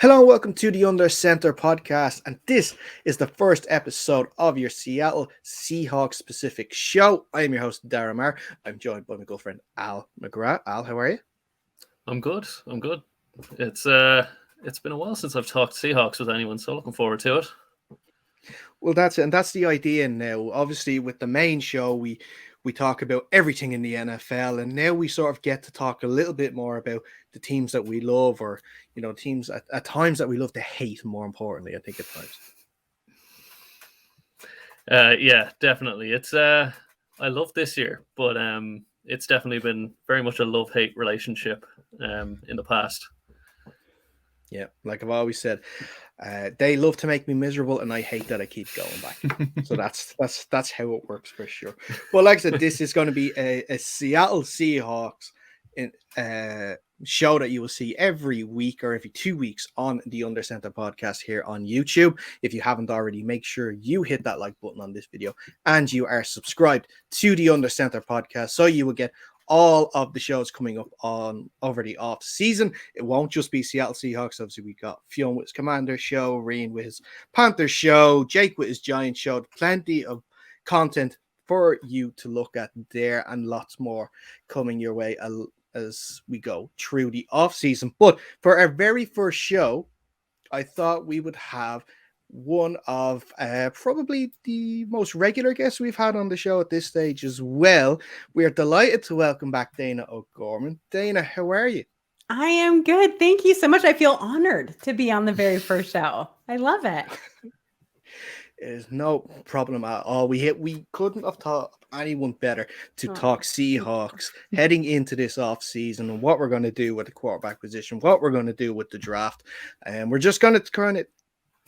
Hello and welcome to the Under Center podcast, and this is the first episode of your Seattle Seahawks specific show. I am your host, Daragh. I'm joined by my girlfriend, Al McGrath. Al, how are you? I'm good. It's been a while since I've talked Seahawks with anyone, so looking forward to it. Well, that's it, and that's the idea now. Obviously, with the main show, we talk about everything in the NFL, and now we sort of get to talk a little bit more about the teams that we love, or teams at times that we love to hate. More importantly, I think at times. Yeah, definitely. It's I love this year, but it's definitely been very much a love-hate relationship in the past. Yeah, like I've always said, they love to make me miserable, and I hate that I keep going back. So that's how it works for sure. Well, like I said, this is going to be a Seattle Seahawks show that you will see every week or every 2 weeks on the Under Center podcast here on YouTube. If you haven't already, make sure you hit that like button on this video and you are subscribed to the Under Center podcast so you will get all of the shows coming up on over the off season. It won't just be Seattle Seahawks. Obviously, we got Fionn with his Commander show, Reen with his Panther show, Jake with his Giant show. Plenty of content for you to look at there, and lots more coming your way as we go through the off season. But for our very first show, I thought we would have one of probably the most regular guests we've had on the show at this stage as well. We are delighted to welcome back Dayna O'Gorman. Dayna, how are you? I am good. Thank you so much. I feel honored to be on the very first show. I love it. It is no problem at all. We couldn't have thought of anyone better to talk Seahawks heading into this off season and what we're going to do with the quarterback position, what we're going to do with the draft. And we're just going to kind of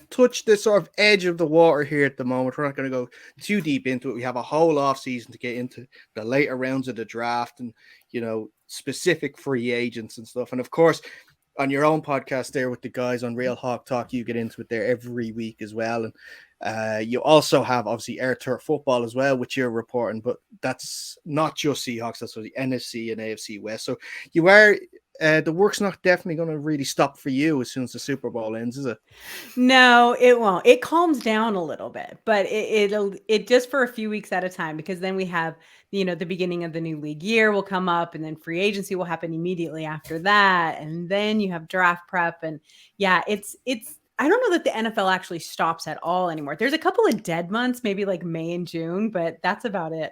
touch the sort of edge of the water here at the moment. We're not going to go too deep into it. We have a whole off season to get into the later rounds of the draft and, specific free agents and stuff. And of course, on your own podcast there with the guys on Real Hawk Talk, you get into it there every week as well. And you also have obviously Air Turf Football as well, which you're reporting, but that's not just Seahawks, that's the NFC and AFC West. So you are the work's not definitely going to really stop for you as soon as the Super Bowl ends, is it? No, it won't. It calms down a little bit, but it'll just for a few weeks at a time, because then we have, the beginning of the new league year will come up, and then free agency will happen immediately after that. And then you have draft prep. And yeah, it's, I don't know that the NFL actually stops at all anymore. There's a couple of dead months, maybe like May and June, but that's about it.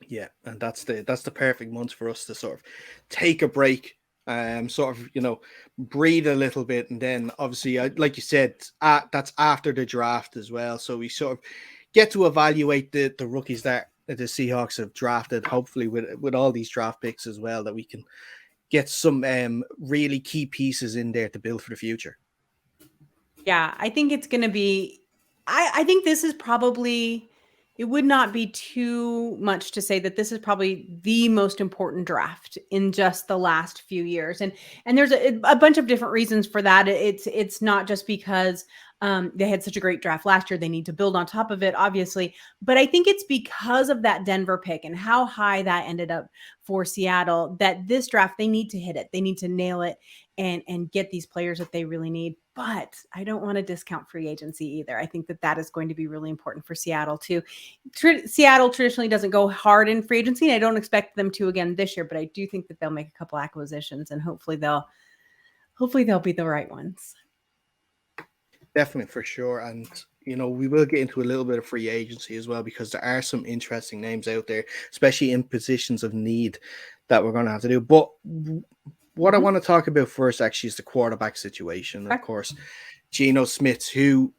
Yeah, and that's the perfect months for us to sort of take a break, sort of breathe a little bit, and then obviously, like you said, that's after the draft as well. So we sort of get to evaluate the rookies that the Seahawks have drafted. Hopefully, with all these draft picks as well, that we can get some really key pieces in there to build for the future. Yeah, I think it's going to be. I think this is probably. It would not be too much to say that this is probably the most important draft in just the last few years. And there's a bunch of different reasons for that. It's not just because they had such a great draft last year. They need to build on top of it, obviously. But I think it's because of that Denver pick and how high that ended up for Seattle, that this draft, they need to hit it. They need to nail it and get these players that they really need. But I don't want to discount free agency either. I think that is going to be really important for Seattle too. Seattle traditionally doesn't go hard in free agency, and I don't expect them to again this year, but I do think that they'll make a couple acquisitions, and hopefully they'll be the right ones. Definitely, for sure. And we will get into a little bit of free agency as well, because there are some interesting names out there, especially in positions of need, that we're going to have to do. But what I want to talk about first actually is the quarterback situation. Of course, Geno Smith, who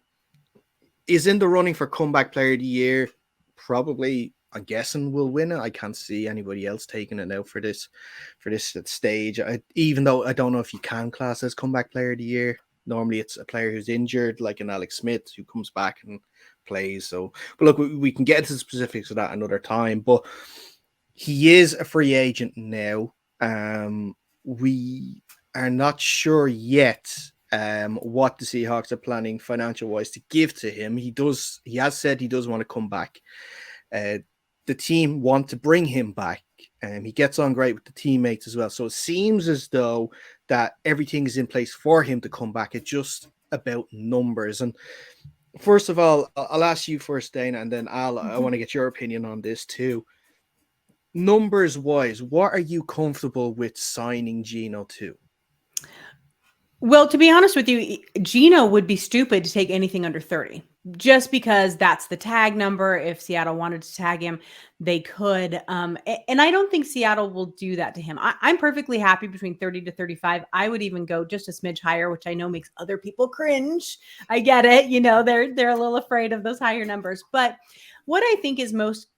is in the running for comeback player of the year, probably, I'm guessing, will win it. I can't see anybody else taking it now for this stage. Even though I don't know if you can class as comeback player of the year. Normally it's a player who's injured, like an Alex Smith, who comes back and plays. So, but look, we can get into the specifics of that another time. But he is a free agent now. We are not sure yet what the Seahawks are planning financial wise to give to him. He has said he does want to come back. The team want to bring him back. He gets on great with the teammates as well. So it seems as though that everything is in place for him to come back. It's just about numbers. And first of all, I'll ask you first, Dayna, and then I want to get your opinion on this too. Numbers wise, what are you comfortable with signing Geno to? Well, to be honest with you, Geno would be stupid to take anything under 30 just because that's the tag number. If Seattle wanted to tag him, they could. And I don't think Seattle will do that to him. I'm perfectly happy between 30 to 35. I would even go just a smidge higher, which I know makes other people cringe. I get it. You know, they're a little afraid of those higher numbers. But what I think is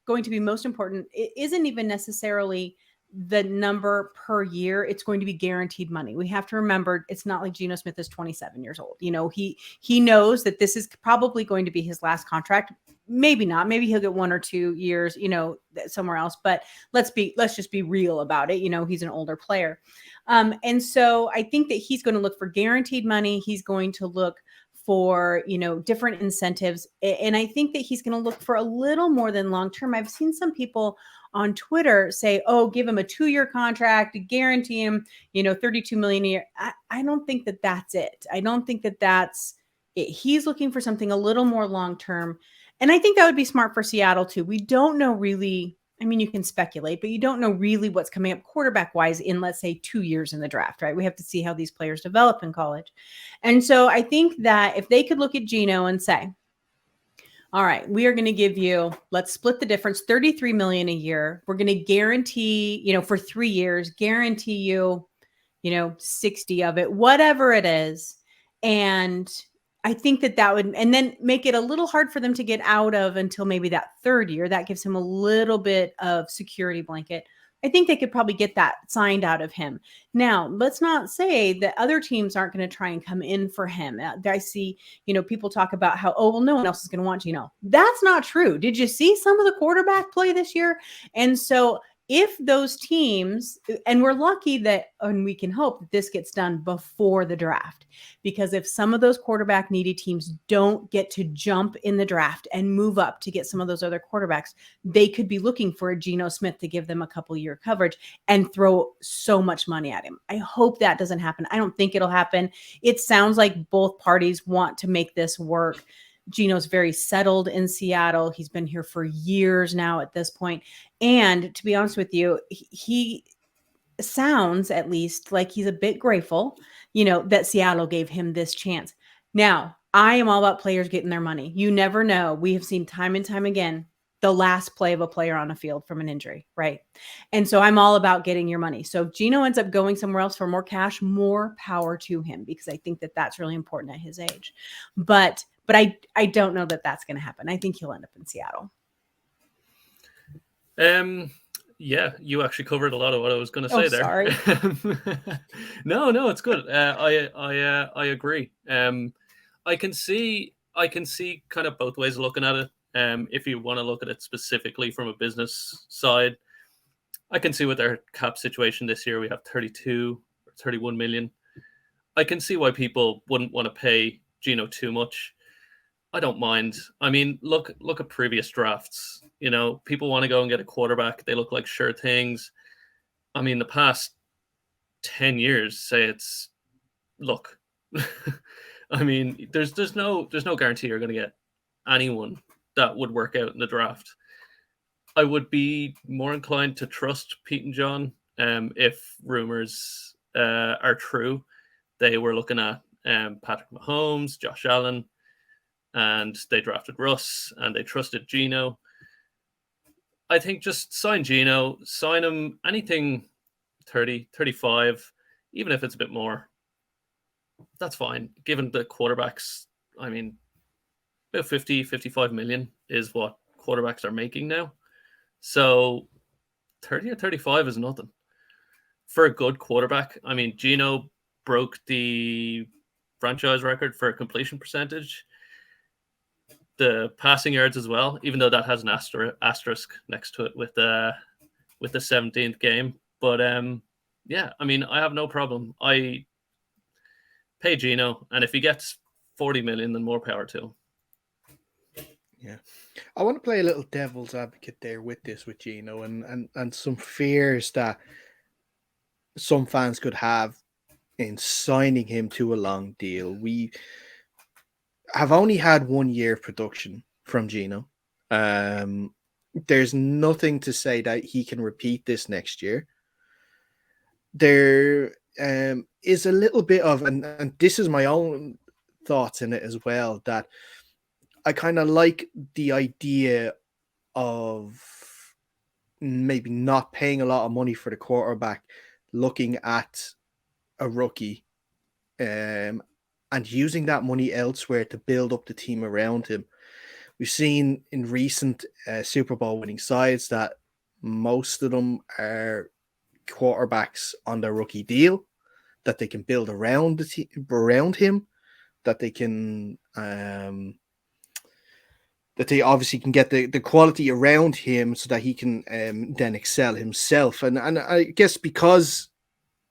going to be most important, it isn't even necessarily the number per year. It's going to be guaranteed money. We have to remember it's not like Geno Smith is 27 years old. You know, he knows that this is probably going to be his last contract. Maybe not. Maybe he'll get 1 or 2 years, you know, somewhere else. But let's just be real about it. You know, he's an older player. And so I think that he's going to look for guaranteed money. He's going to look for, you know, different incentives. And I think that he's going to look for a little more than long term. I've seen some people on Twitter say, oh, give him a 2-year contract, guarantee him, you know, 32 million a year. I don't think that that's it. I don't think that that's it. He's looking for something a little more long term. And I think that would be smart for Seattle too. We don't know really. I mean, you can speculate, but you don't know really what's coming up quarterback wise in, let's say, 2 years in the draft, right? We have to see how these players develop in college. And so I think that if they could look at Geno and say, all right, we are going to give you, let's split the difference, 33 million a year. We're going to guarantee, you know, for 3 years, guarantee you, you know, 60 of it, whatever it is. And I think that would, and then make it a little hard for them to get out of until maybe that 3rd year. That gives him a little bit of security blanket. I think they could probably get that signed out of him. Now, let's not say that other teams aren't going to try and come in for him. I see, you know, people talk about how, oh, well, no one else is going to want Geno. That's not true. Did you see some of the quarterback play this year? And so if those teams, and we're lucky that, and we can hope that this gets done before the draft, because if some of those quarterback needy teams don't get to jump in the draft and move up to get some of those other quarterbacks, they could be looking for a Geno Smith to give them a couple year coverage and throw so much money at him. I hope that doesn't happen. I don't think it'll happen. It sounds like both parties want to make this work. Geno's very settled in Seattle. He's been here for years now at this point. And to be honest with you, he sounds at least like he's a bit grateful, you know, that Seattle gave him this chance. Now, I am all about players getting their money. You never know. We have seen time and time again the last play of a player on a field from an injury, right? And so I'm all about getting your money. So if Geno ends up going somewhere else for more cash, more power to him, because I think that that's really important at his age. But I don't know that that's going to happen. I think he'll end up in Seattle. Yeah, you actually covered a lot of what I was going to say there. Sorry. No, it's good. I agree. I can see kind of both ways of looking at it. If you want to look at it specifically from a business side, I can see with our cap situation this year, we have 32 or 31 million. I can see why people wouldn't want to pay Geno too much. I don't mind. I mean, look at previous drafts. You know, people want to go and get a quarterback. They look like sure things. I mean, the past 10 years, say it's look. I mean, there's no guarantee you're going to get anyone that would work out in the draft. I would be more inclined to trust Pete and John if rumors are true. They were looking at Patrick Mahomes, Josh Allen, and they drafted Russ, and they trusted Geno. I think just sign Geno, sign him anything 30, 35, even if it's a bit more. That's fine. Given the quarterbacks, I mean, about 50, 55 million is what quarterbacks are making now. So 30 or 35 is nothing. For a good quarterback, I mean, Geno broke the franchise record for completion percentage. The passing yards as well, even though that has an asterisk next to it with the 17th game. But yeah, I mean, I have no problem. I pay Geno, and if he gets 40 million, then more power to him. Yeah. I want to play a little devil's advocate there with this with Geno and some fears that some fans could have in signing him to a long deal. We have only had 1 year of production from Geno. There's nothing to say that he can repeat this next year. There is a little bit of, and this is my own thoughts in it as well, that I kind of like the idea of maybe not paying a lot of money for the quarterback, looking at a rookie and using that money elsewhere to build up the team around him. We've seen in recent Super Bowl winning sides that most of them are quarterbacks on their rookie deal that they can build around around him, that they can that they obviously can get the quality around him so that he can then excel himself. And I guess because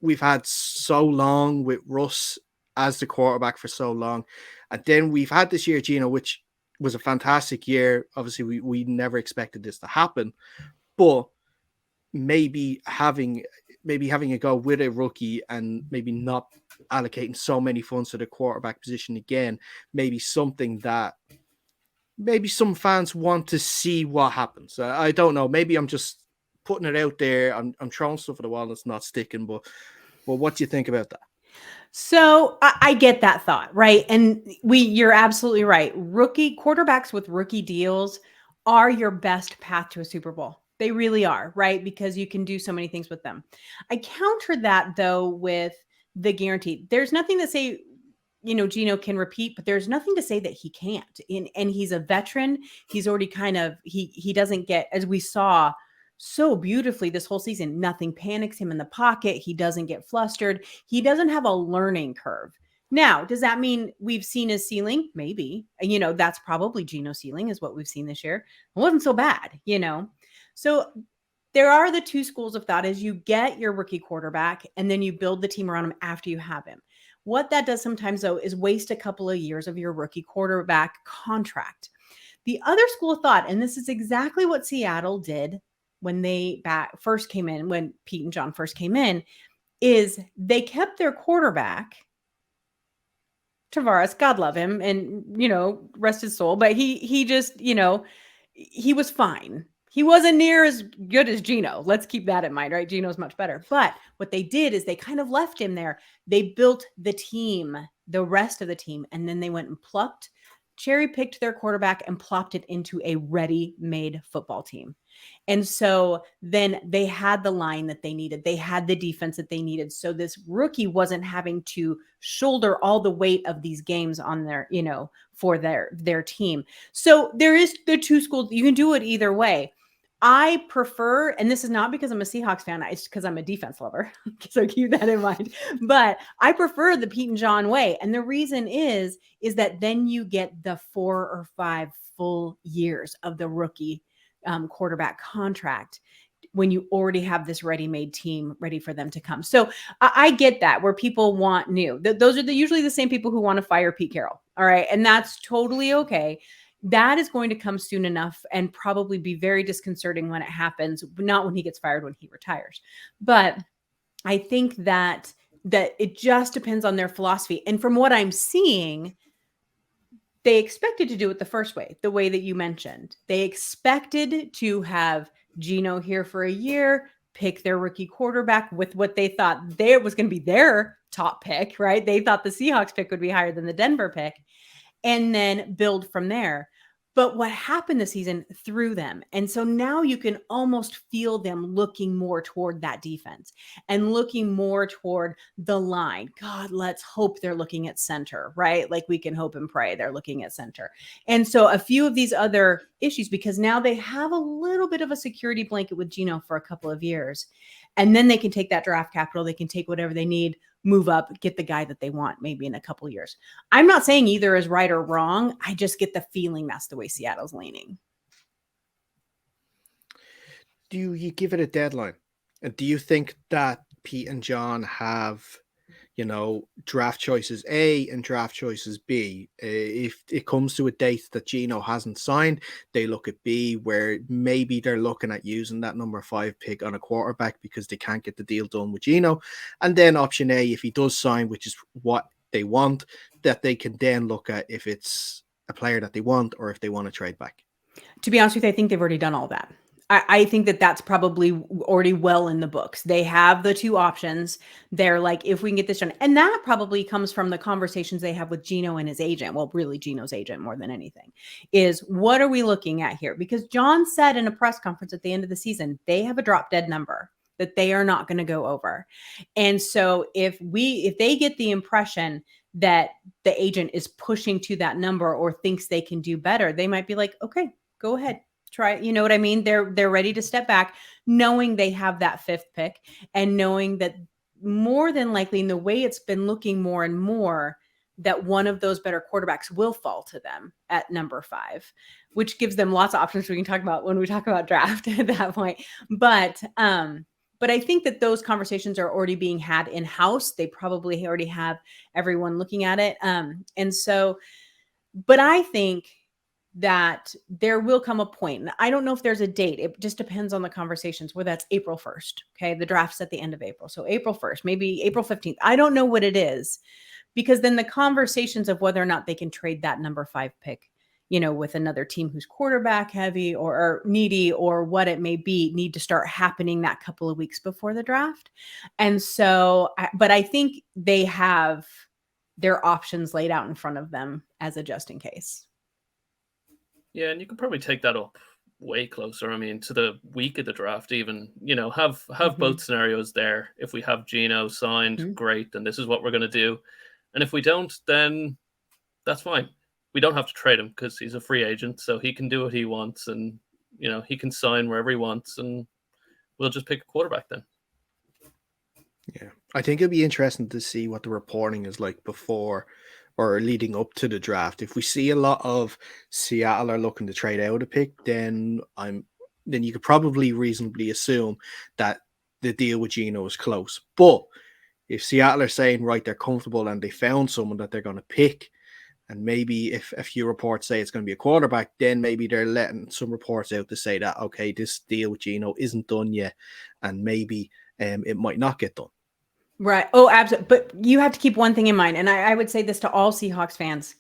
we've had so long with Russ as the quarterback for so long, and then we've had this year, Geno, which was a fantastic year. Obviously, we never expected this to happen, but maybe having a go with a rookie and maybe not allocating so many funds to the quarterback position again, maybe something that maybe some fans want to see what happens. I don't know. Maybe I'm just putting it out there. I'm throwing stuff at the wall and it's not sticking. But what do you think about that? So I get that thought, right? And you're absolutely right. Rookie quarterbacks with rookie deals are your best path to a Super Bowl. They really are, right? Because you can do so many things with them. I counter that though with the guarantee. There's nothing to say, Geno can repeat, but there's nothing to say that he can't. And he's a veteran. He's already kind of, he doesn't get, as we saw so beautifully this whole season, nothing panics him in the pocket. He doesn't get flustered. He doesn't have a learning curve. Now, does that mean we've seen his ceiling? Maybe. That's probably Geno's ceiling is what we've seen this year. It wasn't so bad, So there are the two schools of thought: is you get your rookie quarterback and then you build the team around him after you have him. What that does sometimes, though, is waste a couple of years of your rookie quarterback contract. The other school of thought, and this is exactly what Seattle did when they first came in, when Pete and John first came in, is they kept their quarterback, Tavares, God love him, and, rest his soul, but he just, he was fine. He wasn't near as good as Geno. Let's keep that in mind, right? Geno's much better. But what they did is they kind of left him there. They built the team, the rest of the team, and then they went and cherry-picked their quarterback and plopped it into a ready-made football team. And so then they had the line that they needed. They had the defense that they needed. So this rookie wasn't having to shoulder all the weight of these games on their, for their team. So there is the two schools. You can do it either way. I prefer, and this is not because I'm a Seahawks fan, it's because I'm a defense lover. So keep that in mind. But I prefer the Pete and John way. And the reason is that then you get the 4 or 5 full years of the rookie quarterback contract when you already have this ready-made team ready for them to come. So I get that, where people want new. Those are usually the same people who want to fire Pete Carroll. All right. And that's totally okay. That is going to come soon enough and probably be very disconcerting when it happens, not when he gets fired, when he retires. But I think that it just depends on their philosophy. And from what I'm seeing, they expected to do it the first way, the way that you mentioned. They expected to have Geno here for a year, pick their rookie quarterback with what they thought was going to be their top pick, right? They thought the Seahawks pick would be higher than the Denver pick, and then build from there. But what happened this season threw them. And so now you can almost feel them looking more toward that defense and looking more toward the line. God, let's hope they're looking at center, right? Like we can hope and pray they're looking at center. And so a few of these other issues, because now they have a little bit of a security blanket with Geno for a couple of years. And then they can take that draft capital. They can take whatever they need, move up, get the guy that they want maybe in a couple of years. I'm not saying either is right or wrong. I just get the feeling that's the way Seattle's leaning. Do you give it a deadline? Do you think that Pete and John have draft choices A and draft choices B. If it comes to a date that Geno hasn't signed, they look at B, where maybe they're looking at using that number 5 pick on a quarterback because they can't get the deal done with Geno. And then option A, if he does sign, which is what they want, that they can then look at if it's a player that they want or if they want to trade back. To be honest with you, I think they've already done all that. I think that that's probably already well in the books. They have the 2 options. They're like, if we can get this done. And that probably comes from the conversations they have with Geno and his agent. Well, really Geno's agent more than anything, is what are we looking at here? Because John said in a press conference at the end of the season, they have a drop dead number that they are not going to go over. And so if they get the impression that the agent is pushing to that number or thinks they can do better, they might be like, okay, go ahead. Try, you know what I mean? They're ready to step back, knowing they have that 5th pick and knowing that more than likely, in the way it's been looking more and more, that one of those better quarterbacks will fall to them at number 5, which gives them lots of options we can talk about when we talk about draft at that point. But I think that those conversations are already being had in-house. They probably already have everyone looking at it. But I think that there will come a point, and I don't know if there's a date. It just depends on the conversations, where that's April 1st. Okay. The draft's at the end of April. So April 1st, maybe April 15th. I don't know what it is, because then the conversations of whether or not they can trade that number 5 pick, with another team who's quarterback heavy or needy or what it may be, need to start happening that couple of weeks before the draft. And so, but I think they have their options laid out in front of them as a just in case. Yeah, and you could probably take that up way closer. I mean, to the week of the draft, even, have both scenarios there. If we have Geno signed, great, then this is what we're going to do. And if we don't, then that's fine. We don't have to trade him because he's a free agent, so he can do what he wants, and he can sign wherever he wants, and we'll just pick a quarterback then. Yeah, I think it'll be interesting to see what the reporting is like before or leading up to the draft. If we see a lot of Seattle are looking to trade out a pick, then you could probably reasonably assume that the deal with Geno is close. But if Seattle are saying, right, they're comfortable and they found someone that they're going to pick, and maybe if a few reports say it's going to be a quarterback, then maybe they're letting some reports out to say that, okay, this deal with Geno isn't done yet, and maybe it might not get done. Right. Oh, absolutely. But you have to keep one thing in mind. And I would say this to all Seahawks fans.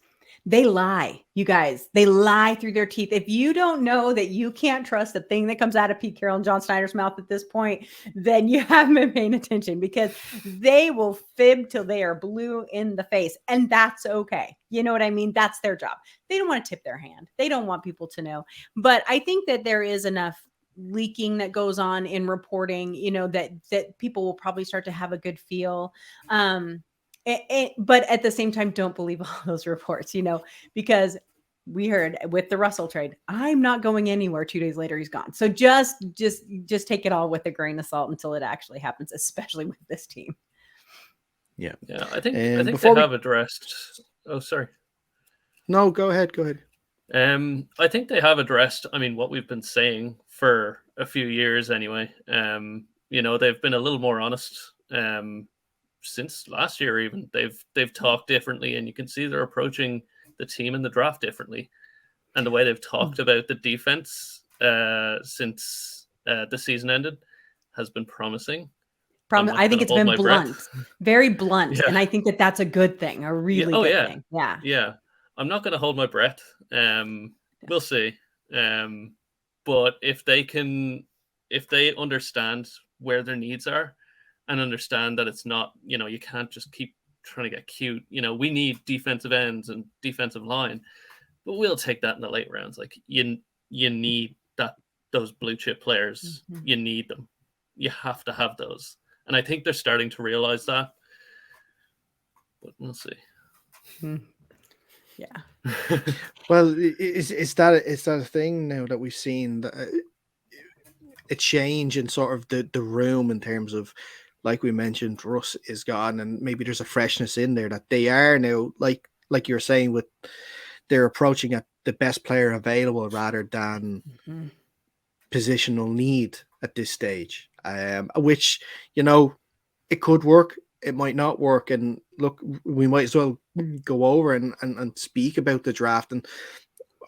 They lie, you guys. They lie through their teeth. If you don't know that you can't trust the thing that comes out of Pete Carroll and John Snyder's mouth at this point, then you haven't been paying attention, because they will fib till they are blue in the face. And that's okay. You know what I mean? That's their job. They don't want to tip their hand. They don't want people to know. But I think that there is enough leaking that goes on in reporting, that people will probably start to have a good feel. But at the same time, don't believe all those reports, because we heard with the Russell trade, I'm not going anywhere. 2 days later, he's gone. So just take it all with a grain of salt until it actually happens, especially with this team. Yeah. I think they have addressed. Oh, sorry. No, go ahead. I think they have addressed, what we've been saying for a few years anyway. They've been a little more honest since last year even. They've talked differently, and you can see they're approaching the team in the draft differently. And the way they've talked about the defense since the season ended has been promising. I think it's been blunt, very blunt. Yeah. And I think that that's a good thing, a really good thing. Yeah. Yeah. I'm not going to hold my breath. We'll see. But if they understand where their needs are and understand that it's not, you can't just keep trying to get cute. We need defensive ends and defensive line, but we'll take that in the late rounds. Like you need those blue chip players. Mm-hmm. You need them. You have to have those. And I think they're starting to realize that, but we'll see. Mm-hmm. Yeah. Well, is that a thing now that we've seen a change in sort of the room in terms of, like we mentioned, Russ is gone, and maybe there's a freshness in there that they are now, like you're saying, with they're approaching at the best player available rather than positional need at this stage, which it could work. it might not work. And look, we might as well go over and speak about the draft. And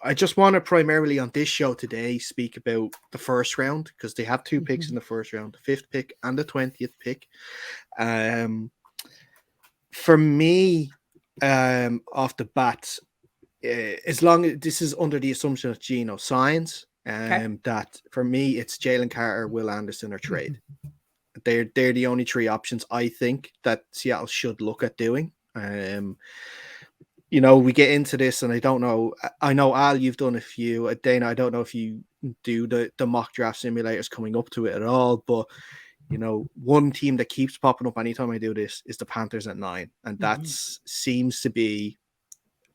I just want to primarily on this show today speak about the first round, because they have two picks in the first round, the 5th pick and the 20th pick. For me, off the bat, as long as this is under the assumption of Geno signs, that for me it's Jalen Carter, Will Anderson, or trade. They're the only 3 options I think that Seattle should look at doing. You know, we get into this, and I don't know. I know, Al, you've done a few. Dayna, I don't know if you do the mock draft simulators coming up to it at all, but you know, one team that keeps popping up anytime I do this is the Panthers at 9, and that seems to be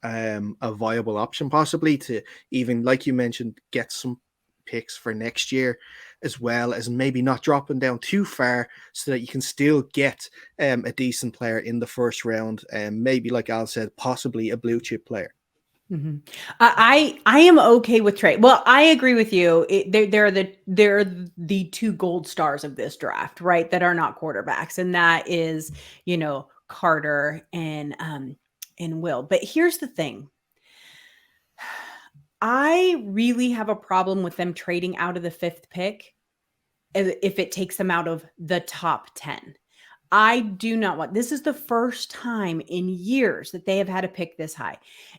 a viable option, possibly to even, like you mentioned, get some picks for next year, as well as maybe not dropping down too far, so that you can still get a decent player in the first round, and maybe, like Al said, possibly a blue chip player. I am okay with trade. Well, I agree with you. They're the 2 gold stars of this draft, right? That are not quarterbacks, and that is, you know, Carter and Will. But here's the thing. I really have a problem with them trading out of the 5th pick if it takes them out of the top 10. I do not want, this is the first time in years that they have had a pick this high.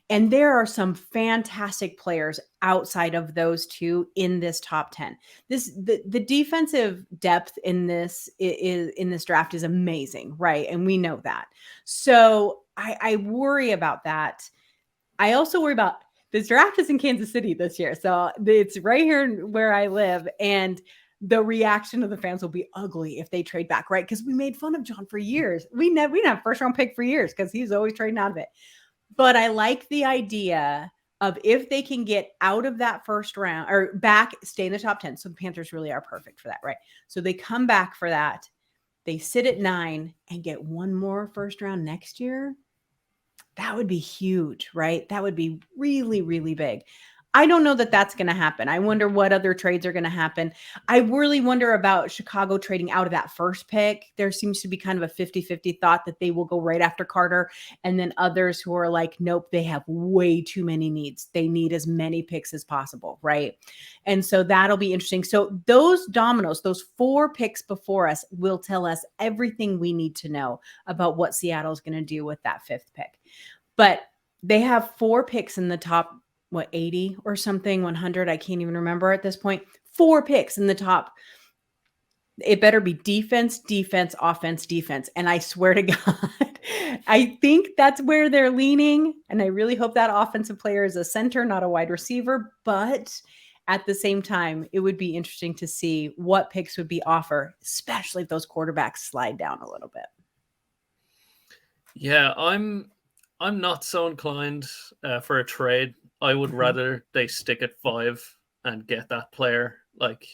And there are some fantastic players outside of those 2 in this top 10. The defensive depth in this draft is amazing, right? And we know that. So I worry about that. I also worry about, this draft is in Kansas City this year. So it's right here where I live. And the reaction of the fans will be ugly if they trade back, right? Because we made fun of John for years. We didn't have first round pick for years because he's always trading out of it. But I like the idea of, if they can get out of that first round or back, stay in the top 10. So the Panthers really are perfect for that, right? So they come back for that. They sit at 9 and get 1 more first round next year. That would be huge, right? That would be really, really big. I don't know that that's going to happen. I wonder what other trades are going to happen. I really wonder about Chicago trading out of that first pick. There seems to be kind of a 50-50 thought that they will go right after Carter, and then others who are like, nope, they have way too many needs. They need as many picks as possible, right? And so that'll be interesting. So those dominoes, those 4 picks before us, will tell us everything we need to know about what Seattle's going to do with that 5th pick. But they have 4 picks in the top, 80 or something, 100. I can't even remember at this point. 4 picks in the top. It better be defense, offense, defense. And I swear to God, I think that's where they're leaning. And I really hope that offensive player is a center, not a wide receiver. But at the same time, it would be interesting to see what picks would be offered, especially if those quarterbacks slide down a little bit. Yeah, I'm not so inclined for a trade. I would rather they stick at 5 and get that player. Like,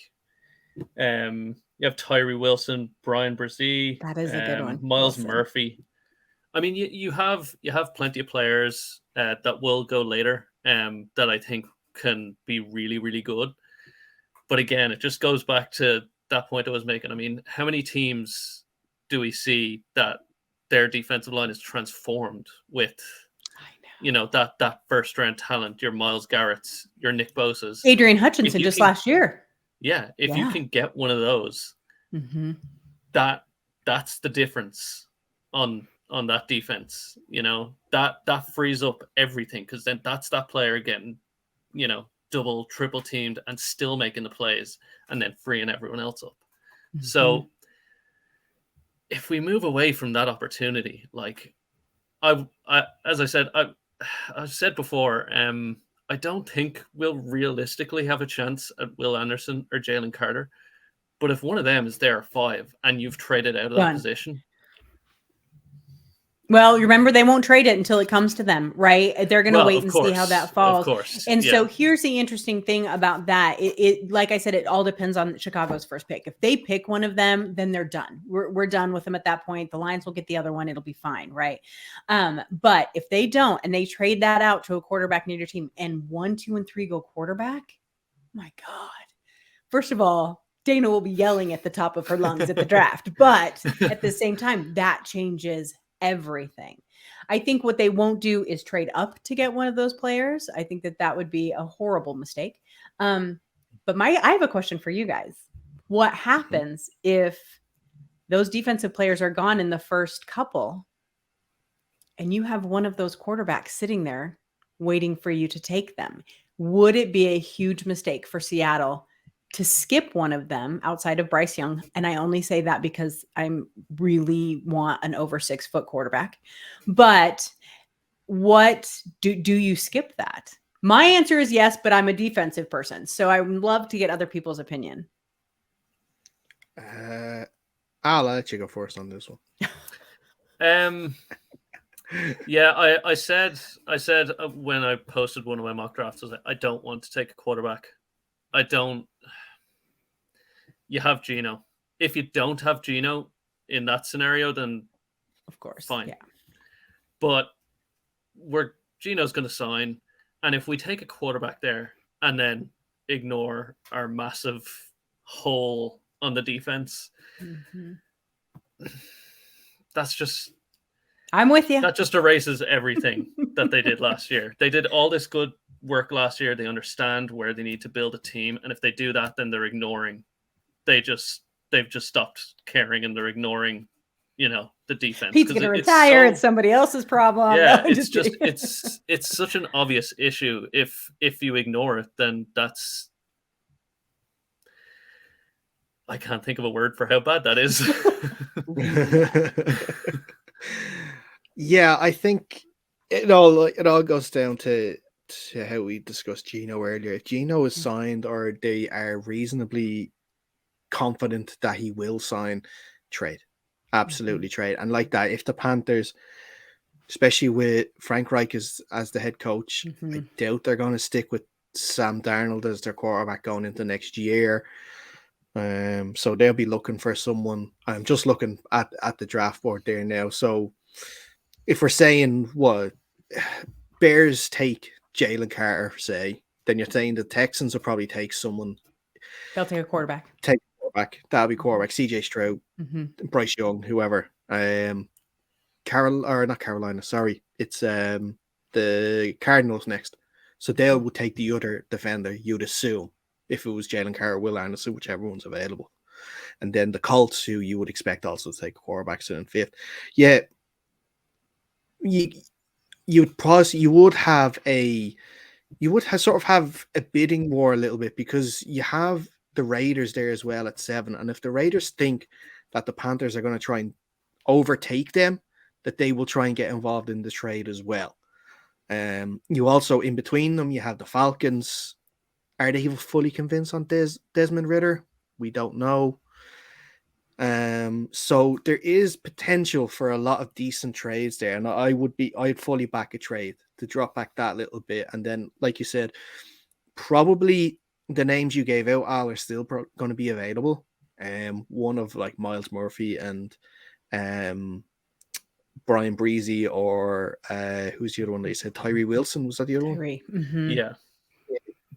you have Tyree Wilson, Brian Brzee, that is a good one, Miles Wilson. Murphy. I mean, you have plenty of players that will go later that I think can be really, really good. But again, it just goes back to that point I was making. I mean, how many teams do we see that their defensive line is transformed with, you know, that first round talent, your Myles Garrett's, your Nick Bosa's, Adrian Hutchinson just last year. Yeah, if you can get one of those, that's the difference on that defense. You know, that frees up everything, because then that's that player getting, you know, double, triple teamed and still making the plays, and then freeing everyone else up. So if we move away from that opportunity, like I as I said, I've said before, I don't think we'll realistically have a chance at Will Anderson or Jalen Carter. But if one of them is there at 5 and you've traded out of that position. Well, remember, they won't trade it until it comes to them, right? They're going to wait and see how that falls. Of course. And so here's the interesting thing about that. It like I said, it all depends on Chicago's first pick. If they pick one of them, then they're done. We're done with them at that point. The Lions will get the other one. It'll be fine, right? But if they don't, and they trade that out to a quarterback near your team, and 1, 2, and 3 go quarterback, my God. First of all, Dayna will be yelling at the top of her lungs at the draft. But at the same time, that changes everything. I think what they won't do is trade up to get one of those players. I think that would be a horrible mistake. But I have a question for you guys. What happens if those defensive players are gone in the first couple and you have one of those quarterbacks sitting there waiting for you to take them? Would it be a huge mistake for Seattle to skip one of them outside of Bryce Young? And I only say that because I really want an over 6 foot quarterback. But what do you skip that? My answer is yes, but I'm a defensive person. So I would love to get other people's opinion. I'll let you go first on this one. Yeah, I said when I posted one of my mock drafts, I was like, I don't want to take a quarterback. You have Geno. If you don't have Geno in that scenario, then of course, fine. Yeah. But Geno's going to sign, and if we take a quarterback there and then ignore our massive hole on the defense, that's just. I'm with you. That just erases everything that they did last year. They did all this good work last year. They understand where they need to build a team, and if they do that, then they're ignoring. They've just stopped caring, and they're ignoring, the defense. Pete's going to retire. It's somebody else's problem. Yeah, it's such an obvious issue. If you ignore it, then that's. I can't think of a word for how bad that is. Yeah, I think it all goes down to how we discussed Geno earlier. If Geno is signed or they are reasonably confident that he will sign, trade. Absolutely trade. And like that, if the Panthers, especially with Frank Reich as the head coach, I doubt they're going to stick with Sam Darnold as their quarterback going into next year. So they'll be looking for someone. I'm just looking at the draft board there now. So if we're saying what Bears take Jalen Carter, say, then you're saying the Texans will probably take someone. They'll take a quarterback. That'll be quarterback. CJ Stroud, Bryce Young, whoever. Not Carolina. Sorry, it's the Cardinals next. So they will take the other defender. You'd assume if it was Jalen Carter, Will Anderson, whichever one's available, and then the Colts, who you would expect also to take quarterbacks in fifth. Yeah. You would have a bidding war a little bit because you have the Raiders there as well at 7, and if the Raiders think that the Panthers are going to try and overtake them, that they will try and get involved in the trade as well. You also, in between them, you have the Falcons. Are they fully convinced on Desmond Ridder? We don't know. So there is potential for a lot of decent trades there, and I'd fully back a trade to drop back that little bit, and then, like you said, probably the names you gave out, Al, are still going to be available. One of like Miles Murphy and Brian Breezy, or who's the other one that you said? Tyree Wilson, was that the other one? Yeah,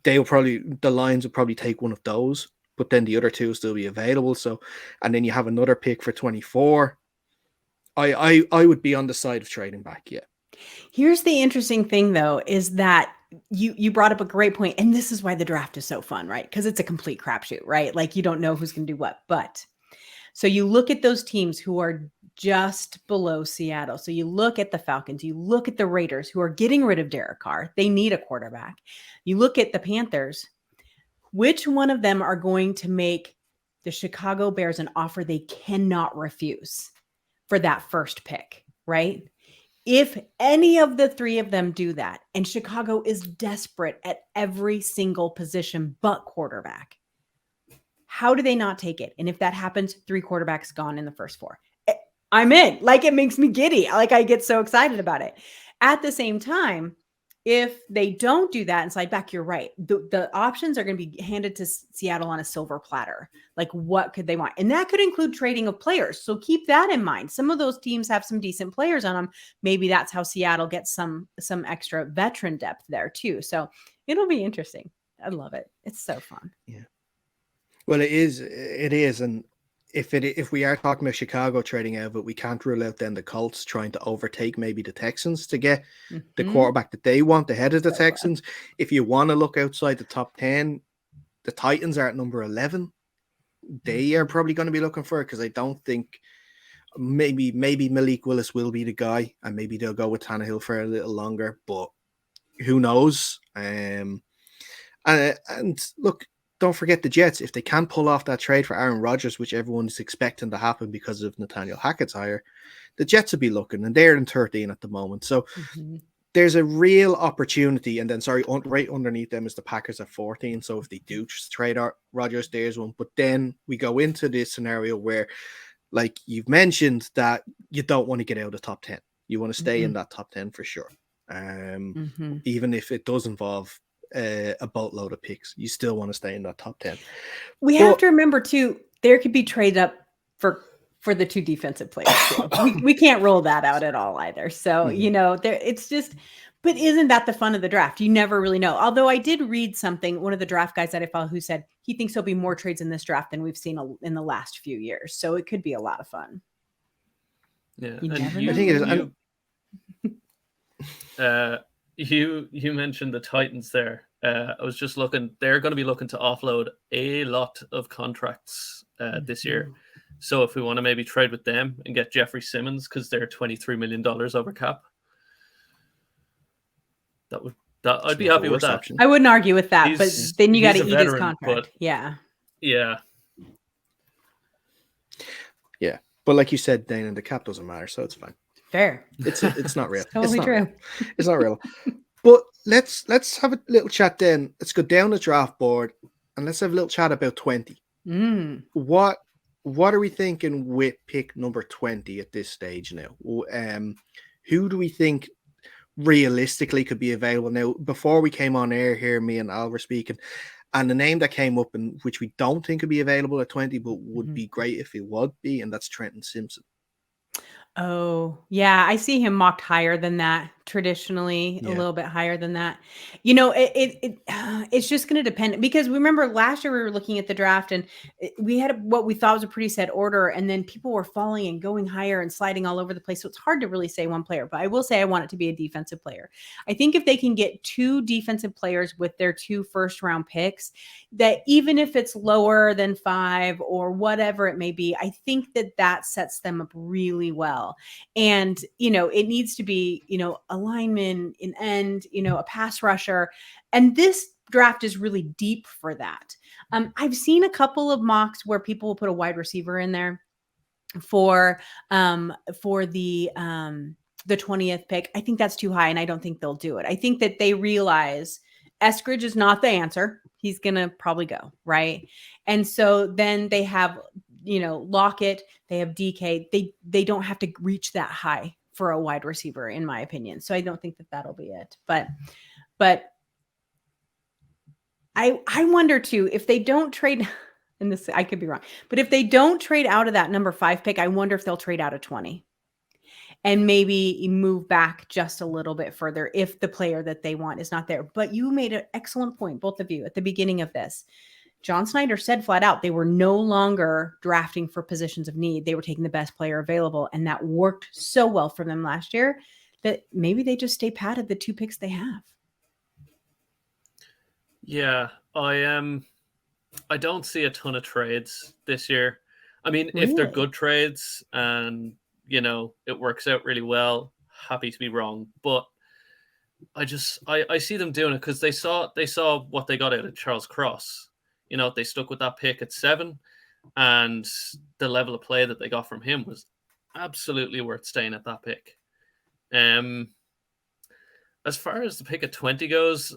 the Lions will probably take one of those. But then the other two will still be available. So, and then you have another pick for 24. I would be on the side of trading back. Yeah. Here's the interesting thing, though, is that you brought up a great point, and this is why the draft is so fun, right? Because it's a complete crapshoot, right? Like you don't know who's going to do what. But so you look at those teams who are just below Seattle. So you look at the Falcons, you look at the Raiders, who are getting rid of Derek Carr. They need a quarterback. You look at the Panthers. Which one of them are going to make the Chicago Bears an offer they cannot refuse for that first pick, right? If any of the three of them do that, and Chicago is desperate at every single position but quarterback, how do they not take it? And if that happens, 3 quarterbacks gone in the first 4. I'm in. Like, it makes me giddy. Like, I get so excited about it. At the same time, if they don't do that and slide back, you're right. The options are going to be handed to Seattle on a silver platter. Like, what could they want? And that could include trading of players. So keep that in mind. Some of those teams have some decent players on them. Maybe that's how Seattle gets some extra veteran depth there too. So it'll be interesting. I love it. It's so fun. Yeah. Well, it is, and if we are talking about Chicago trading out, but we can't rule out then the Colts trying to overtake maybe the Texans to get the quarterback that they want ahead of the Texans. If you want to look outside the top 10, the Titans are at number 11. They are probably going to be looking for it because I don't think maybe Malik Willis will be the guy, and maybe they'll go with Tannehill for a little longer, but who knows? And look, don't forget the Jets. If they can pull off that trade for Aaron Rodgers, which everyone is expecting to happen because of Nathaniel Hackett's hire, the Jets will be looking, and they're in 13 at the moment. So there's a real opportunity. And then, right underneath them is the Packers at 14. So if they do just trade out Rodgers, there's one. But then we go into this scenario where, like you've mentioned, that you don't want to get out of the top 10. You want to stay in that top 10 for sure. Even if it does involve a boatload of picks, you still want to stay in that top 10. We have to remember too, there could be trade up for the two defensive players. we can't roll that out at all either. So, it's just, but isn't that the fun of the draft? You never really know. Although I did read something, one of the draft guys that I follow who said he thinks there'll be more trades in this draft than we've seen in the last few years. So it could be a lot of fun. Yeah. I think it is. You mentioned the Titans there. I was just looking. They're going to be looking to offload a lot of contracts this year. So if we want to maybe trade with them and get Jeffrey Simmons because they're $23 million over cap, I'd be happy with that. Option. I wouldn't argue with that, but then you got to eat his contract. Yeah. But like you said, Dayna, the cap doesn't matter, so it's fine. Fair. It's not real. It's totally true. Real. It's not real. But let's have a little chat then. Let's go down the draft board and let's have a little chat about 20. What are we thinking with pick number 20 at this stage now? Who do we think realistically could be available now? Before we came on air here, me and Al were speaking, and the name that came up, and which we don't think could be available at 20, but would be great if it would be, and that's Trenton Simpson. Oh, yeah. I see him mocked higher than that, traditionally, a little bit higher than that. It's just going to depend, because remember last year we were looking at the draft and we had what we thought was a pretty set order, and then people were falling and going higher and sliding all over the place. So it's hard to really say one player, but I will say I want it to be a defensive player. I think if they can get two defensive players with their 2 first-round picks, that even if it's lower than 5 or whatever it may be, I think that sets them up really well. And, it needs to be, a lineman, an end, a pass rusher. And this draft is really deep for that. I've seen a couple of mocks where people will put a wide receiver in there for the 20th pick. I think that's too high, and I don't think they'll do it. I think that they realize Eskridge is not the answer. He's going to probably go, right? And so then they have, Lockett, they have DK. They don't have to reach that high for a wide receiver, in my opinion. So I don't think that'll be it. But I wonder too, if they don't trade, and this, I could be wrong, but if they don't trade out of that number 5 pick, I wonder if they'll trade out of 20 and maybe move back just a little bit further if the player that they want is not there. But you made an excellent point, both of you, at the beginning of this. John Snyder said flat out they were no longer drafting for positions of need. They were taking the best player available, and that worked so well for them last year that maybe they just stay pat at the 2 picks they have. Yeah, I don't see a ton of trades this year. I mean, if they're good trades and it works out really well, happy to be wrong. But I see them doing it because they saw what they got out of Charles Cross. They stuck with that pick at 7, and the level of play that they got from him was absolutely worth staying at that pick. As far as the pick at 20 goes,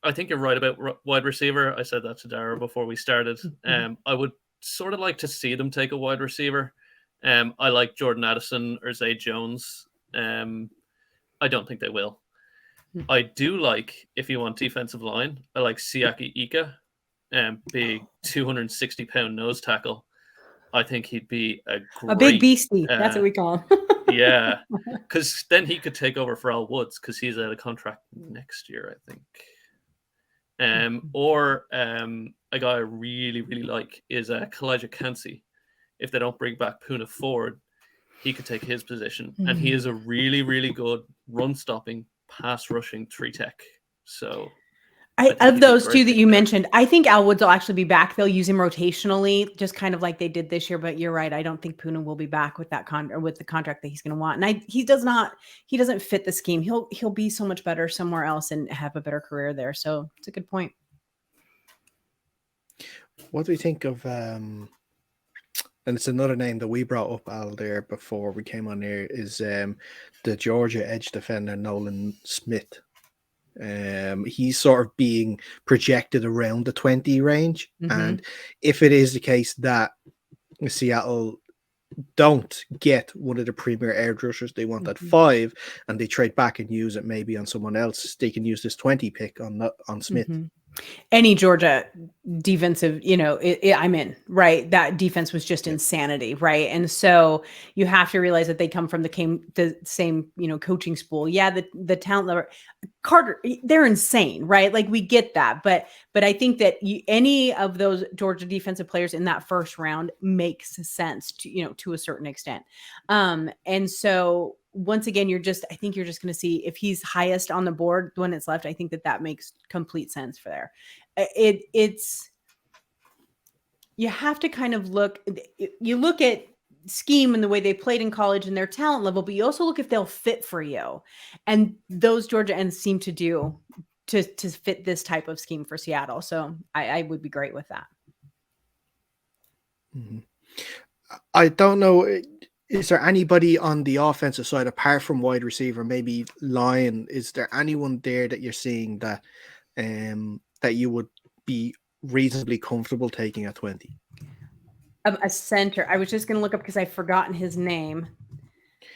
I think you're right about wide receiver. I said that to Daragh before we started. I would sort of like to see them take a wide receiver. I like Jordan Addison or Zay Jones. I don't think they will. I do like, if you want defensive line, I like Siaki Ika. Big 260-pound nose tackle. I think he'd be a big beastie. That's what we call him. Yeah, because then he could take over for Al Woods because he's out of contract next year, I think. Or a guy I really, really like is Kalijah Kancey. If they don't bring back Puna Ford, he could take his position. And he is a really, really good run-stopping, pass-rushing 3-tech. So of those two that you mentioned, I think Al Woods will actually be back. They'll use him rotationally, just kind of like they did this year. But you're right. I don't think Puna will be back with that with the contract that he's going to want. And he doesn't fit the scheme. He'll be so much better somewhere else and have a better career there. So it's a good point. What do we think of and it's another name that we brought up, Al, there before we came on here, is the Georgia edge defender Nolan Smith. He's sort of being projected around the 20 range. And if it is the case that Seattle don't get one of the premier edge rushers they want at 5, and they trade back and use it maybe on someone else, they can use this 20 pick on Smith. Any Georgia defensive, I'm in, right? That defense was just insanity, right? And so you have to realize that they come from the same, coaching school. Yeah, the talent level, Carter, they're insane, right? Like we get that, but I think that any of those Georgia defensive players in that first round makes sense to a certain extent. And so once again, I think you're just going to see if he's highest on the board when it's left. I think that makes complete sense for there. You have to kind of look at scheme and the way they played in college and their talent level, but you also look if they'll fit for you. And those Georgia ends seem to fit this type of scheme for Seattle. So I would be great with that. I don't know. Is there anybody on the offensive side, apart from wide receiver, maybe line? Is there anyone there that you're seeing that that you would be reasonably comfortable taking at 20? A center. I was just going to look up because I've forgotten his name.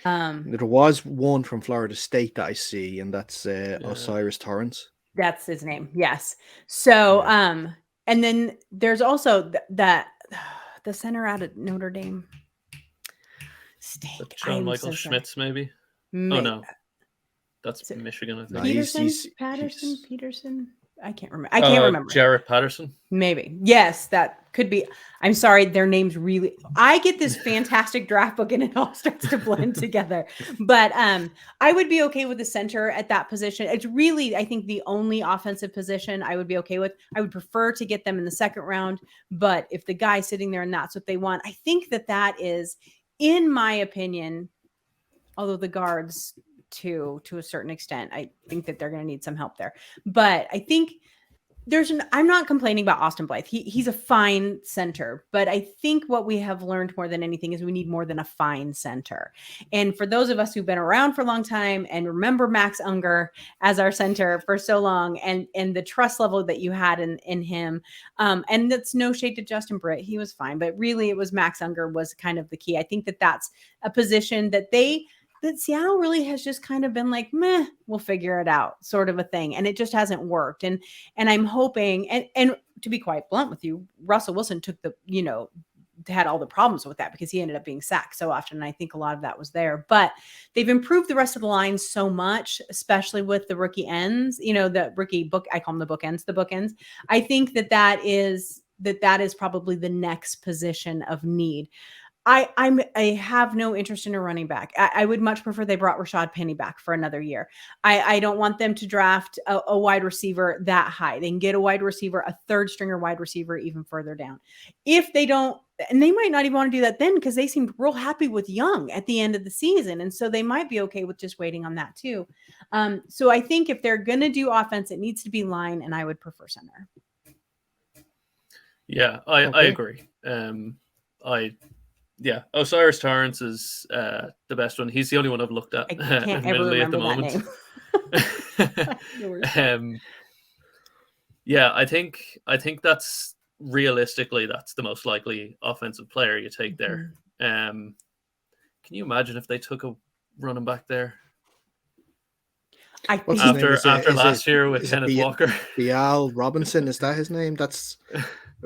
There was one from Florida State that I see, and that's Osiris Torrance. That's his name. Yes. So, and then there's also the center out of Notre Dame. John Michael Schmitz, maybe? Oh, no. That's Michigan, I think. Peterson. I can't remember. Jarrett Patterson? Maybe. Yes, that could be. I'm sorry, their names really. I get this fantastic draft book and it all starts to blend together. But I would be okay with the center at that position. It's really, I think, the only offensive position I would be okay with. I would prefer to get them in the second round. But if the guy's sitting there and that's what they want, I think that is, in my opinion, although the guards to a certain extent, I think that they're going to need some help there. But I think I'm not complaining about Austin Blythe. He's a fine center, but I think what we have learned more than anything is we need more than a fine center. And for those of us who've been around for a long time and remember Max Unger as our center for so long, and the trust level that you had in him, and that's no shade to Justin Britt, he was fine, but really it was Max Unger was kind of the key. I think that's a position that Seattle really has just kind of been like, meh, we'll figure it out, sort of a thing. And it just hasn't worked. And I'm hoping, and to be quite blunt with you, Russell Wilson had all the problems with that because he ended up being sacked so often. And I think a lot of that was there, but they've improved the rest of the line so much, especially with the rookie ends, the rookie book, I call them the bookends. I think that is probably the next position of need. I have no interest in a running back. I would much prefer they brought Rashad Penny back for another year. I don't want them to draft a wide receiver that high. They can get a wide receiver, a third stringer wide receiver, even further down. If they don't, and they might not even want to do that then because they seemed real happy with Young at the end of the season. And so they might be okay with just waiting on that too. So I think if they're going to do offense, it needs to be line, and I would prefer center. Yeah, I agree. Yeah, Osiris Torrance is the best one. He's the only one I've looked at. I can't ever remember that name. Yeah, I think that's realistically that's the most likely offensive player you take there. Can you imagine if they took a running back there? After last year with Kenneth Walker, Bial Robinson, is that his name? That's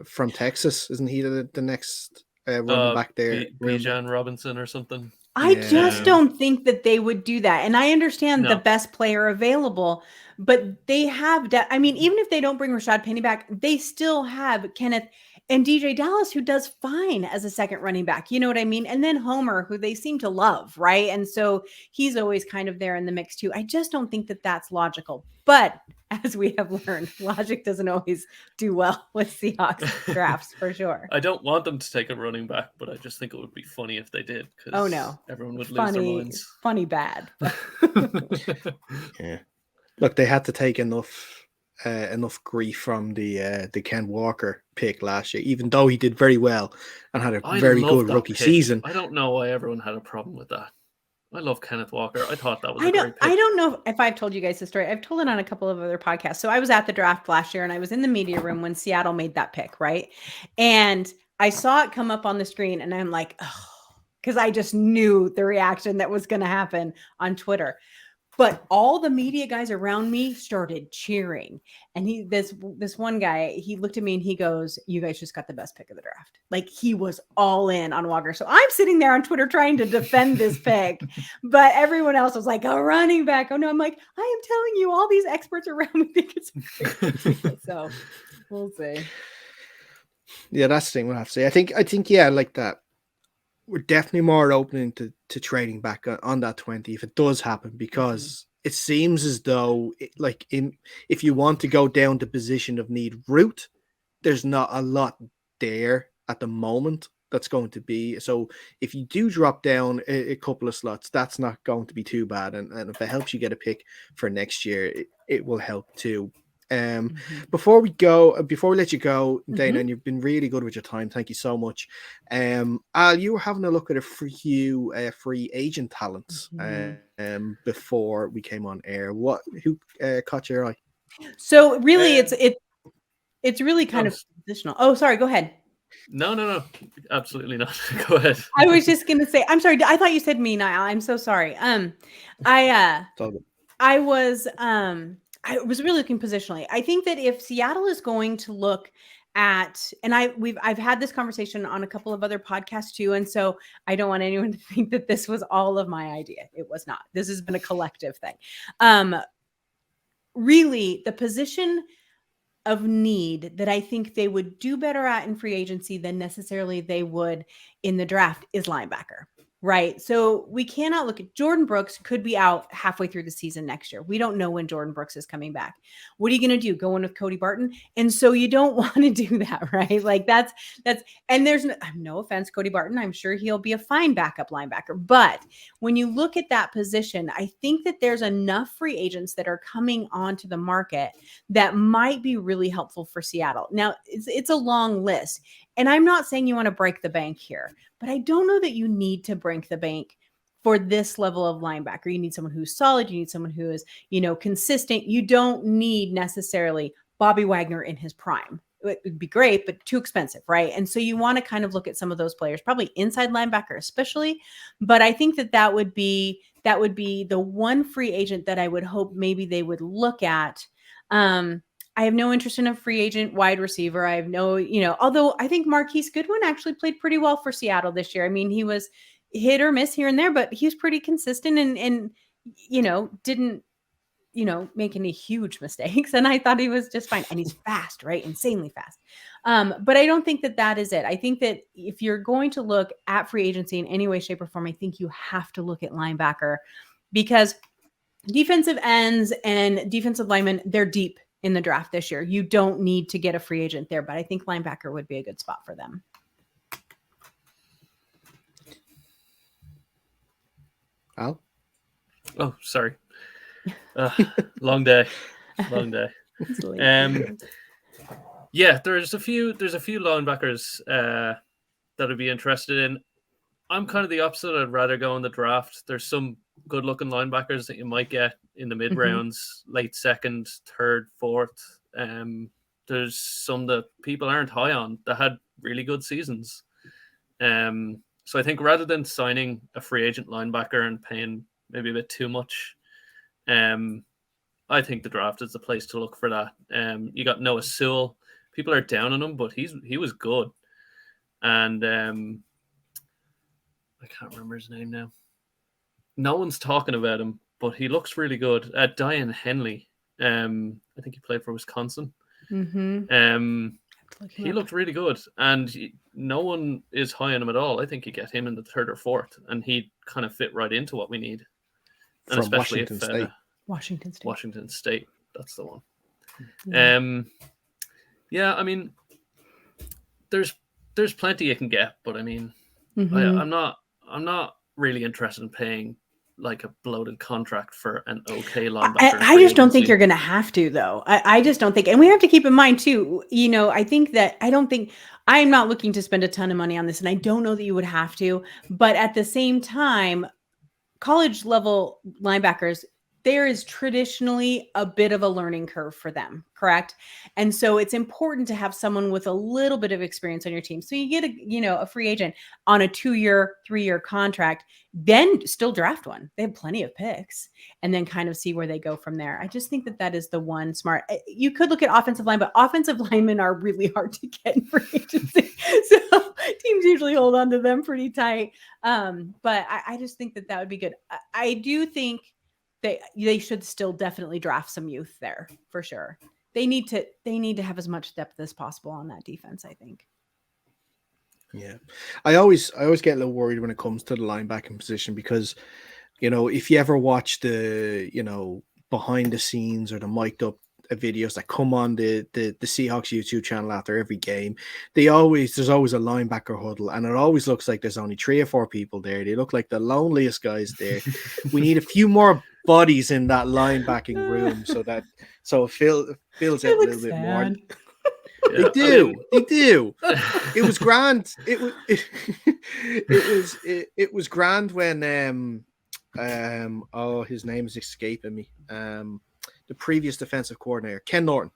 from Texas, isn't he? The next running back there, Bijan Robinson or something. I just don't think that they would do that. And I understand the No. best player available, but they have I mean, even if they don't bring Rashad Penny back, they still have Kenneth and DJ Dallas, who does fine as a second running back. You know what I mean? And then Homer, who they seem to love, right? And so he's always kind of there in the mix too. I just don't think that that's logical. But as we have learned, logic doesn't always do well with Seahawks drafts, for sure. I don't want them to take a running back, but I just think it would be funny if they did. Oh no, everyone would lose their minds. Funny bad. Yeah, look, they had to take enough grief from the Ken Walker pick last year, even though he did very well and had a very good rookie season. I don't know why everyone had a problem with that. I love Kenneth Walker. I thought that was a great pick. I don't know if I've told you guys the story. I've told it on a couple of other podcasts. So I was at the draft last year and I was in the media room when Seattle made that pick, right? And I saw it come up on the screen and I'm like, oh, because I just knew the reaction that was going to happen on Twitter. But all the media guys around me started cheering. And this one guy, he looked at me and he goes, "You guys just got the best pick of the draft." Like, he was all in on Walker. So I'm sitting there on Twitter trying to defend this pick. But everyone else was like, "A running back." Oh no, I'm like, I am telling you, all these experts around me think it's great. So we'll see. Yeah, that's the thing we'll have to say. I think, yeah, like that. We're definitely more open to trading back on that 20 if it does happen, because it seems as though if you want to go down the position of need route, there's not a lot there at the moment that's going to be. So if you do drop down a couple of slots, that's not going to be too bad. And if it helps you get a pick for next year, it will help too. Before we let you go, Dayna, and you've been really good with your time. Thank you so much. Al, you were having a look at a few free agent talents before we came on air. Who caught your eye? So really, it's really kind of positional. Oh, sorry. Go ahead. No, absolutely not. Go ahead. I was just gonna say, I'm sorry. I thought you said me, Niall. I'm so sorry. I was really looking positionally. I think that if Seattle is going to look at, and I've had this conversation on a couple of other podcasts too, and so I don't want anyone to think that this was all of my idea. It was not. This has been a collective thing. Really, the position of need that I think they would do better at in free agency than necessarily they would in the draft is linebacker. Right. So we cannot look at Jordan Brooks could be out halfway through the season next year. We don't know when Jordan Brooks is coming back. What are you going to do? Go in with Cody Barton? And so you don't want to do that, right? Like that's, and there's no offense, Cody Barton. I'm sure he'll be a fine backup linebacker. But when you look at that position, I think that there's enough free agents that are coming onto the market that might be really helpful for Seattle. Now it's a long list. And I'm not saying you want to break the bank here, but I don't know that you need to break the bank for this level of linebacker. You need someone who's solid. You need someone who is, consistent. You don't need necessarily Bobby Wagner in his prime. It would be great, but too expensive, right? And so you want to kind of look at some of those players, probably inside linebacker especially. But I think that would be the one free agent that I would hope maybe they would look at. I have no interest in a free agent wide receiver. I have no, although I think Marquise Goodwin actually played pretty well for Seattle this year. I mean, he was hit or miss here and there, but he was pretty consistent and didn't, make any huge mistakes. And I thought he was just fine. And he's fast, right? Insanely fast. But I don't think that is it. I think that if you're going to look at free agency in any way, shape, or form, I think you have to look at linebacker, because defensive ends and defensive linemen, they're deep in the draft this year. You don't need to get a free agent there, but I think linebacker would be a good spot for them. Al? Oh, sorry. Long day. Yeah, there's a few linebackers that I'd be interested in. I'm kind of the opposite. I'd rather go in the draft. There's some good looking linebackers that you might get in the mid rounds, late second, third, fourth. There's some that people aren't high on that had really good seasons. So I think rather than signing a free agent linebacker and paying maybe a bit too much, I think the draft is the place to look for that. You got Noah Sewell. People are down on him, but he was good. And I can't remember his name now. No one's talking about him, but he looks really good. Diane Henley. I think he played for Wisconsin. He looked really good, and no one is high on him at all. I think you get him in the 3rd or 4th, and he'd kind of fit right into what we need. And From especially Washington State. Washington State. That's the one. Yeah. Yeah, I mean, there's plenty you can get, but I mean, Mhm. I'm not really interested in paying like a bloated contract for an okay linebacker. I just don't think you're going to have to, though. I just don't think, and we have to keep in mind too. I think that I'm not looking to spend a ton of money on this, and I don't know that you would have to. But at the same time, college level linebackers, there is traditionally a bit of a learning curve for them, correct? And so it's important to have someone with a little bit of experience on your team. So you get a free agent on a 2-year, 3-year contract, then still draft one. They have plenty of picks, and then kind of see where they go from there. I just think that is the one smart. You could look at offensive line, but offensive linemen are really hard to get in free agency. So teams usually hold on to them pretty tight. But I just think that would be good. I do think they should still definitely draft some youth there for sure. They need to have as much depth as possible on that defense, I think. Yeah. I always get a little worried when it comes to the linebacking position because, if you ever watch the, behind the scenes or the mic'd up videos that come on the Seahawks YouTube channel after every game, there's always a linebacker huddle, and it always looks like there's only 3 or 4 people there. They look like the loneliest guys there. We need a few more bodies in that linebacking room so it fills out a little bit more. Yeah, They do. It was grand. It was grand when his name is escaping me. The previous defensive coordinator, Ken Norton,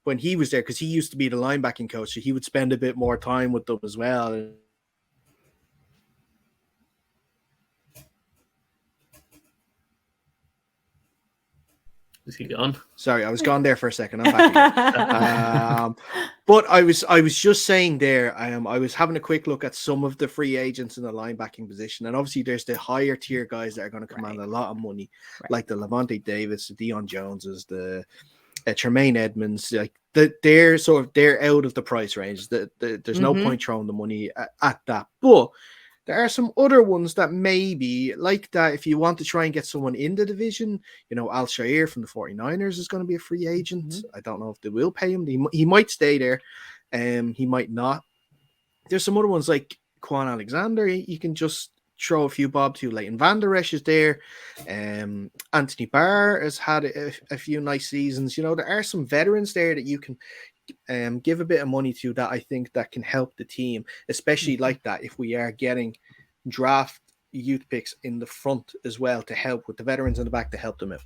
when he was there, because he used to be the linebacking coach, so he would spend a bit more time with them as well. Is he gone? Sorry, I was gone there for a second. I'm back again. But I was just saying there, I was having a quick look at some of the free agents in the linebacking position, and obviously there's the higher tier guys that are going to command a lot of money, like the Levante Davis, the Deion Joneses, the Tremaine Edmonds. Like they're out of the price range. There's no point throwing the money at that, but there are some other ones that maybe like that. If you want to try and get someone in the division, Al Shair from the 49ers is going to be a free agent. I don't know if they will pay him. He might stay there. He might not. There's some other ones like Quan Alexander. You can just throw a few bob to. Leighton Van Der Esch is there. Anthony Barr has had a few nice seasons. There are some veterans there that you can give a bit of money to that I think that can help the team, especially like that if we are getting draft youth picks in the front as well to help with the veterans in the back to help them out.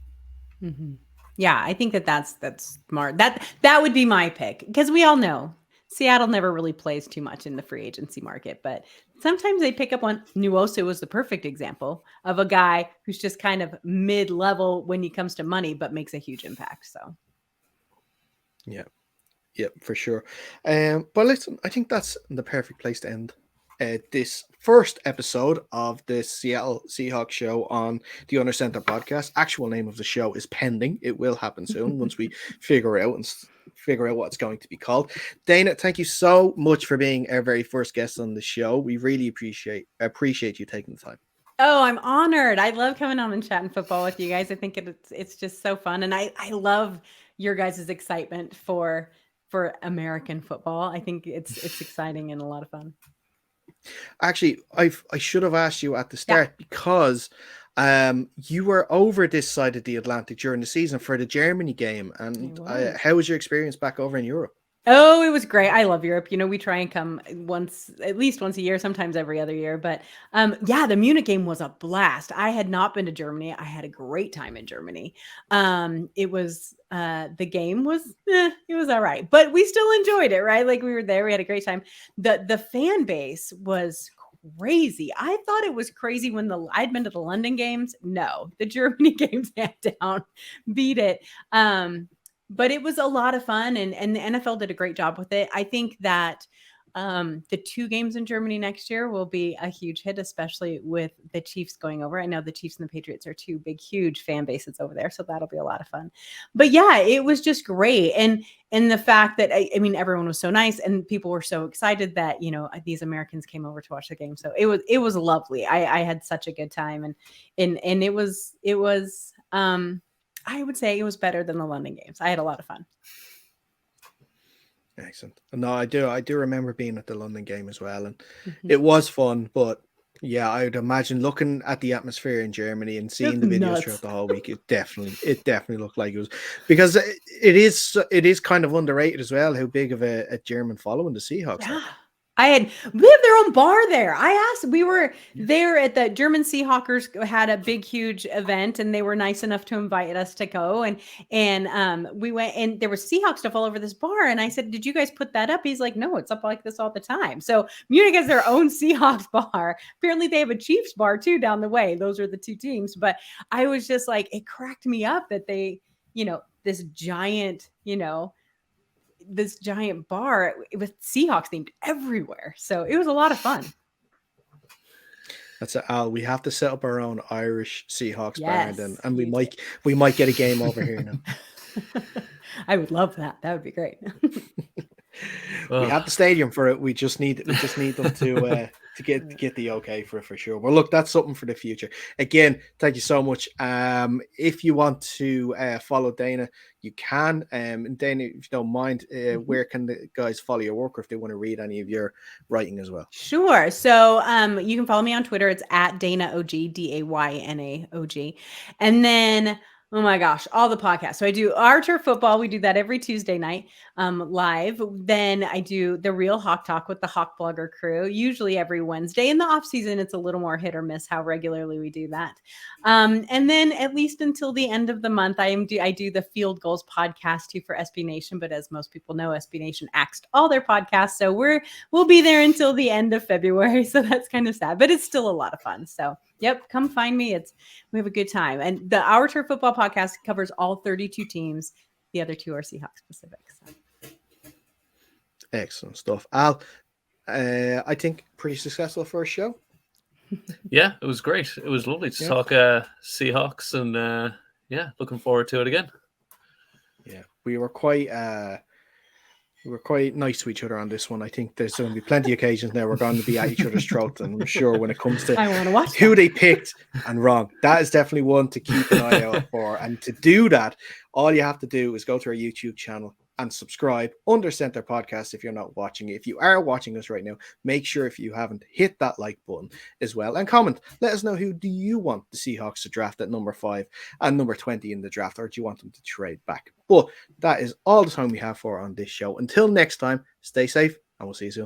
Yeah, I think that's smart. That would be my pick, because we all know Seattle never really plays too much in the free agency market, but sometimes they pick up one. Nuosu was the perfect example of a guy who's just kind of mid-level when he comes to money, but makes a huge impact. So yeah, for sure. But listen, I think that's the perfect place to end this first episode of the Seattle Seahawks show on the Under Center podcast. Actual name of the show is pending. It will happen soon once we figure out what it's going to be called. Dayna, thank you so much for being our very first guest on the show. We really appreciate you taking the time. Oh, I'm honored. I love coming on and chatting football with you guys. I think it's just so fun, and I love your guys' excitement for American football. I think it's exciting and a lot of fun. Actually, I should have asked you at the start because you were over this side of the Atlantic during the season for the Germany game. And how was your experience back over in Europe? Oh, it was great. I love Europe. We try and come at least once a year, sometimes every other year. But the Munich game was a blast. I had not been to Germany. I had a great time in Germany. It was the game was it was all right, but we still enjoyed it, right? Like we were there, we had a great time. The fan base was crazy. I thought it was crazy when I'd been to the London games. No, the Germany games hands down beat it. But it was a lot of fun, and the NFL did a great job with it. I think that The 2 games in Germany next year will be a huge hit, especially with the Chiefs going over. I know the Chiefs and the Patriots are 2 big, huge fan bases over there, so that'll be a lot of fun. But yeah, it was just great, and the fact that I mean, everyone was so nice, and people were so excited that these Americans came over to watch the game. So it was lovely. I had such a good time, and it was I would say it was better than the London games. I had a lot of fun. Excellent. No, I do remember being at the London game as well, and it was fun. But yeah, I would imagine looking at the atmosphere in Germany and seeing the videos nuts. throughout the whole week, it definitely looked like it was, because it is kind of underrated as well how big of a German following the Seahawks have. We have their own bar there. We were there at the German Seahawkers had a big, huge event, and they were nice enough to invite us to go. And we went, and there was Seahawks stuff all over this bar. And I said, "Did you guys put that up?" He's like, "No, it's up like this all the time." So Munich has their own Seahawks bar. Apparently, they have a Chiefs bar too down the way. Those are the 2 teams. But I was just like, it cracked me up that they, this giant, this giant bar with Seahawks themed everywhere. So it was a lot of fun. That's Al. We have to set up our own Irish Seahawks bar, then, and we might get a game over here now. I would love that. That would be great. We have the stadium for it. We just need them to get the okay for sure. Well, look, that's something for the future. Again, thank you so much. If you want to follow Dayna, you can. And Dayna, if you don't mind, where can the guys follow your work, or if they want to read any of your writing as well? Sure. So you can follow me on Twitter. It's at Dayna OG, DAYNAOG. And then, oh my gosh, all the podcasts. So I do Our Turf Football. We do that every Tuesday night live. Then I do The Real Hawk Talk with the Hawk Blogger crew, usually every Wednesday. In the off season, it's a little more hit or miss how regularly we do that. And then at least until the end of the month, I do the Field Goals podcast too for SB Nation. But as most people know, SB Nation axed all their podcasts. So we'll be there until the end of February. So that's kind of sad, but it's still a lot of fun. So yep, come find me. We have a good time. And the Our Turf Football podcast covers all 32 teams. The other 2 are Seahawks specific. So. Excellent stuff. Al, I think pretty successful first show. Yeah, it was great. It was lovely to talk Seahawks, and looking forward to it again. Yeah, we were quite nice to each other on this one. I think there's going to be plenty of occasions now we're going to be at each other's throats, and I'm sure when it comes to I want to watch who they picked and wrong, that is definitely one to keep an eye out for. And to do that, all you have to do is go to our YouTube channel and subscribe Under Center Podcast if you're not watching it. If you are watching us right now, make sure, if you haven't, hit that like button as well, and comment. Let us know, who do you want the Seahawks to draft at number 5 and number 20 in the draft, or do you want them to trade back? But that is all the time we have for on this show. Until next time, stay safe, and we'll see you soon.